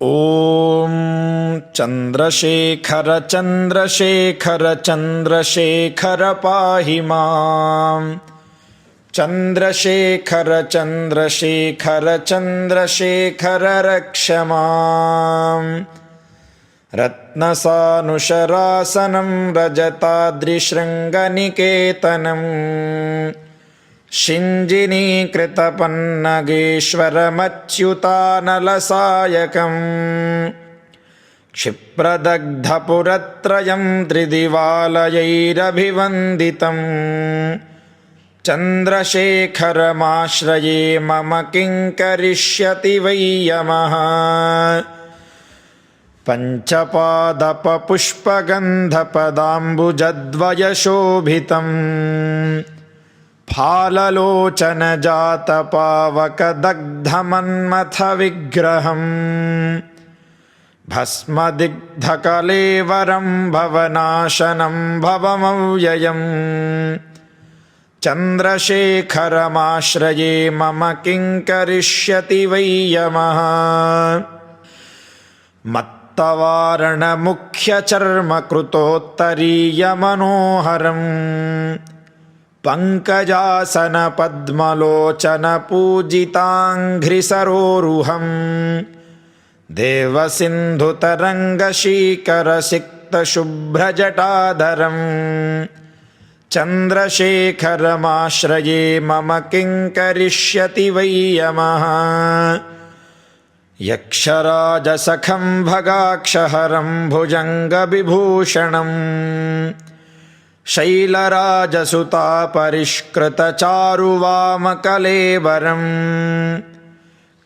ॐ चन्द्रशेखर चन्द्रशेखर चन्द्रशेखर पाहि माम्। चन्द्रशेखर चन्द्रशेखर चन्द्रशेखर रक्ष माम्। रत्नसानुशरासनं रजताद्रिशृङ्गनिकेतनम् शिञ्जिनीकृतपन्नगेश्वरमच्युतानलसायकम् क्षिप्रदग्धपुरत्रयं त्रिदिवालयैरभिवन्दितम् चन्द्रशेखरमाश्रये मम किं करिष्यति वै यमः। पञ्चपादपपुष्पगन्धपदाम्बुजद्वयशोभितम् फाललोचनजातपावकदग्धमन्मथविग्रहम् भस्मदिग्धकलेवरं भवनाशनं भवमव्ययम् चन्द्रशेखरमाश्रये मम किं करिष्यति वै यमः। मत्तवारणमुख्यचर्मकृतोत्तरीयमनोहरम् पङ्कजासनपद्मलोचनपूजिताङ्घ्रिसरोरुहम् देवसिन्धुतरङ्गशीकरसिक्तशुभ्रजटाधरम् चन्द्रशेखरमाश्रये मम किं करिष्यति वै यमः। यक्षराजसखं भगाक्षहरं भुजङ्गविभूषणम् शैलराजसुतापरिष्कृतचारुवामकलेवरम्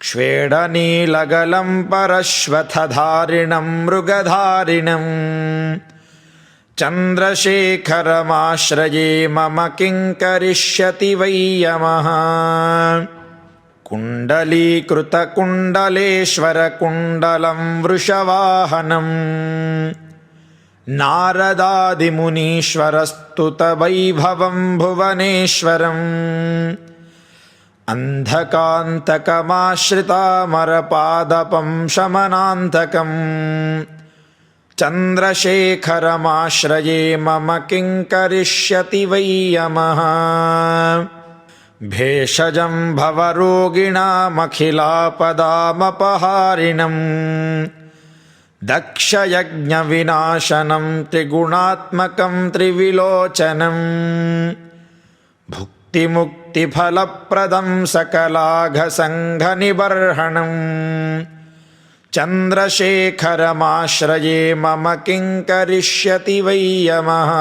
क्ष्वेडनीलगलं परश्वथधारिणं मृगधारिणम् चन्द्रशेखरमाश्रये मम किं करिष्यति वै यमः। कुण्डलीकृतकुण्डलेश्वरकुण्डलं वृषवाहनम् नारदादिमुनीश्वरस्तुतवैभवं भुवनेश्वरम् अन्धकान्तकमाश्रितामरपादपं शमनान्तकम् चन्द्रशेखरमाश्रये मम किं करिष्यति वै यमः। भेषजं भवरोगिणामखिलापदामपहारिणम् दक्षयज्ञविनाशनं त्रिगुणात्मकं त्रिविलोचनम् भुक्तिमुक्तिफलप्रदं सकलाघसङ्घनिबर्हणम् चन्द्रशेखरमाश्रये मम किं करिष्यति वै यमः।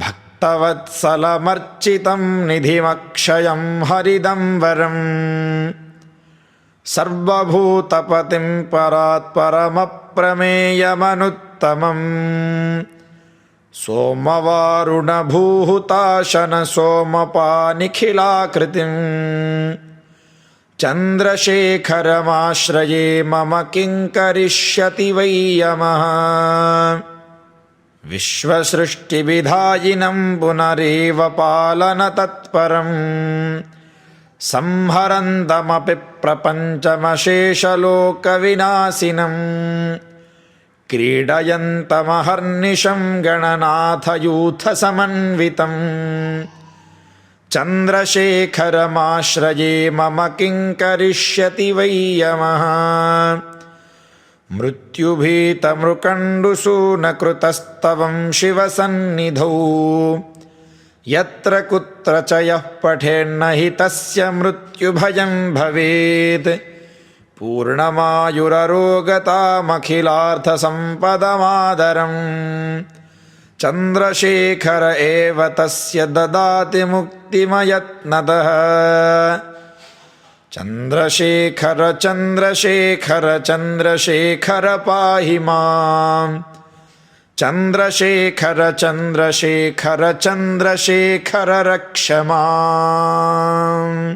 भक्तवत्सलमर्चितं निधिमक्षयं हरिदम्बरम् सर्वभूतपतिं परात्परमप्रमेयमनुत्तमम् सोमवारुणभूहुताशनसोमपानिखिलाकृतिम् चन्द्रशेखरमाश्रये मम किं करिष्यति वै यमः। विश्वसृष्टिविधायिनं पुनरेव पालनतत्परम् संहरन्तमपि प्रपञ्चमशेषलोकविनाशिनम् क्रीडयन्तमहर्निशं गणनाथयूथसमन्वितम् चन्द्रशेखरमाश्रये मम किं करिष्यति वै यमः। मृत्युभीतमृकण्डुसूनकृतस्तवं शिवसन्निधौ यत्र कुत्र च यः पठेन्न हि तस्य मृत्युभयं भवेत्। पूर्णमायुररोगतामखिलार्थसम्पदमादरम् चन्द्रशेखर एव तस्य ददाति मुक्तिमयत्नतः। चन्द्रशेखर चन्द्रशेखर चन्द्रशेखर पाहि माम्। चन्द्रशेखर चन्द्रशेखर चन्द्रशेखर रक्ष माम्।